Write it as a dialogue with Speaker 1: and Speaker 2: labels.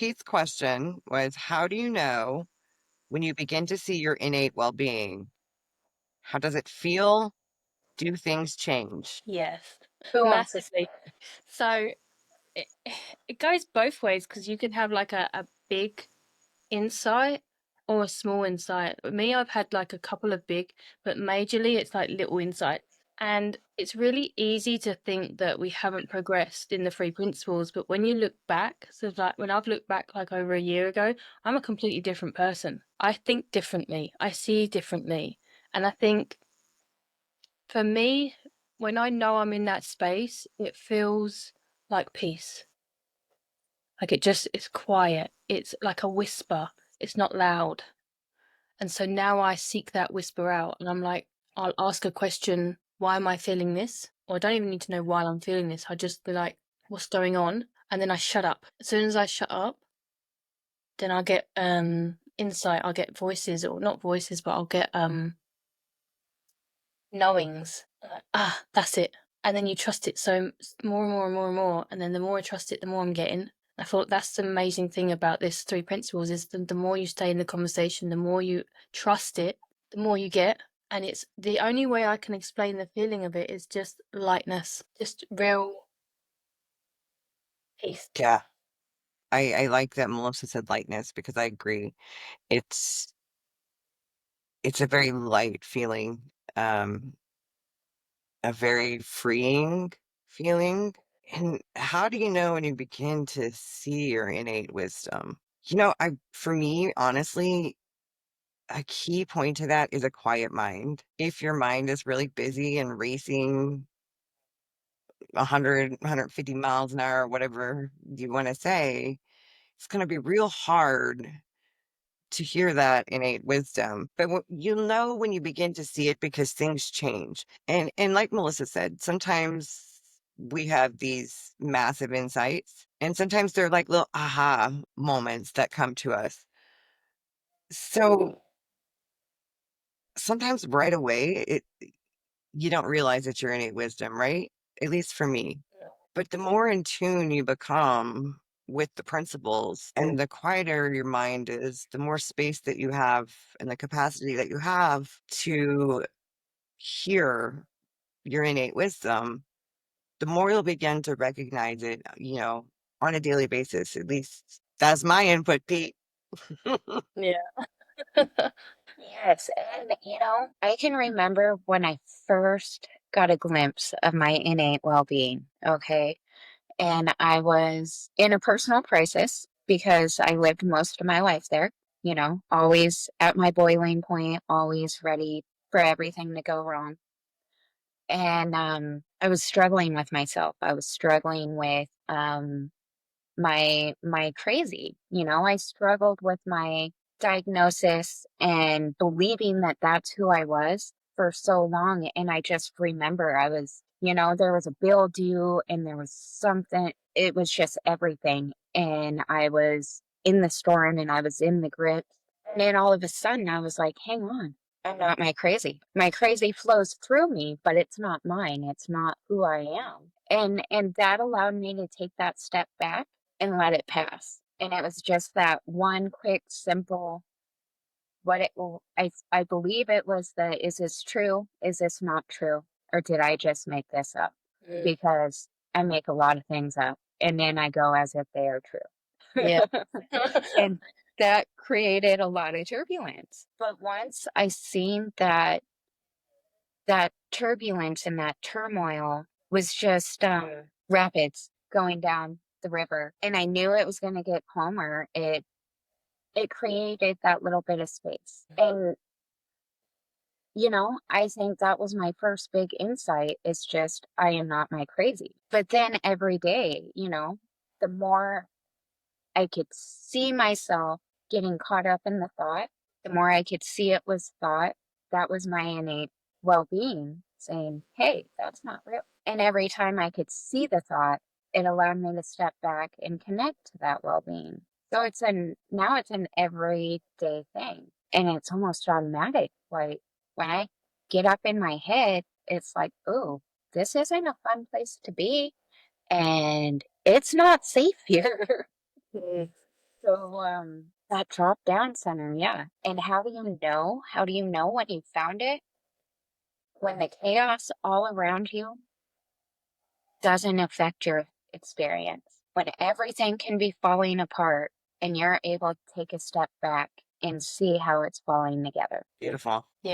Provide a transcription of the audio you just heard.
Speaker 1: Pete's question was, how do you know when you begin to see your innate well-being? How does it feel? Do things change?
Speaker 2: Yes,
Speaker 3: Who wants to
Speaker 2: massively. So it, it goes both ways because you can have like a big insight or a small insight. With me, I've had like a couple of big, but majorly it's like little insights. And it's really easy to think that we haven't progressed in the three principles, but when you look back, so like when I've looked back like over a year ago, I'm a completely different person. I think differently, I see differently. And I think for me, when I know I'm in that space, it feels like peace. Like it's quiet. It's like a whisper. It's not loud. And so now I seek that whisper out and I'm like, I'll ask a question, why am I feeling this? Or I don't even need to know why I'm feeling this. I just be like, what's going on? And then I shut up. As soon as I shut up, then I'll get insight, I'll get voices, or not voices, but I'll get knowings. Like, ah, that's it. And then you trust it so more and more and more and more. And then the more I trust it, the more I'm getting. I thought that's the amazing thing about this three principles is the more you stay in the conversation, the more you trust it, the more you get. And it's the only way I can explain the feeling of it is just lightness, just real peace.
Speaker 1: Yeah, I like that Melissa said lightness because I agree. It's it's a very light feeling, um, a very freeing feeling. And how do you know when you begin to see your innate wisdom? For me, honestly, a key point to that is a quiet mind. If your mind is really busy and racing 100, 150 miles an hour, whatever you want to say, it's going to be real hard to hear that innate wisdom. But you'll know when you begin to see it because things change. And like Melissa said, sometimes we have these massive insights, and sometimes they're like little aha moments that come to us. So sometimes right away, you don't realize it's your innate wisdom, right? At least for me. But the more in tune you become with the principles and the quieter your mind is, the more space that you have and the capacity that you have to hear your innate wisdom, the more you'll begin to recognize it, on a daily basis. At least that's my input, Pete.
Speaker 2: Yeah.
Speaker 3: Yes, and I can remember when I first got a glimpse of my innate well-being, okay? And I was in a personal crisis because I lived most of my life there, always at my boiling point, always ready for everything to go wrong. And I was struggling with myself. I was struggling with my crazy. I struggled with my diagnosis and believing that that's who I was for so long. And I just remember I was, there was a bill due and there was something, it was just everything. And I was in the storm and I was in the grip. And then all of a sudden I was like, hang on. I'm not my crazy. My crazy flows through me, but it's not mine. It's not who I am. And that allowed me to take that step back and let it pass. And it was just that one quick, simple, I believe it was is this true? Is this not true? Or did I just make this up?
Speaker 2: Mm.
Speaker 3: Because I make a lot of things up and then I go as if they are true.
Speaker 2: Yeah.
Speaker 3: And that created a lot of turbulence. But once I seen that turbulence and that turmoil was just rapids going down the river, and I knew it was going to get calmer. It created that little bit of space, and I think that was my first big insight. Is just I am not my crazy. But then every day, the more I could see myself getting caught up in the thought, the more I could see it was thought. That was my innate well being saying, hey, that's not real. And every time I could see the thought, it allowed me to step back and connect to that well being. So now it's an everyday thing and it's almost automatic. Like when I get up in my head, it's like, oh, this isn't a fun place to be and it's not safe here.
Speaker 2: Mm.
Speaker 3: So, that drop down center, yeah. And how do you know? How do you know when you found it? When the chaos all around you doesn't affect your experience. When everything can be falling apart and you're able to take a step back and see how it's falling together.
Speaker 1: Beautiful.
Speaker 2: Yeah.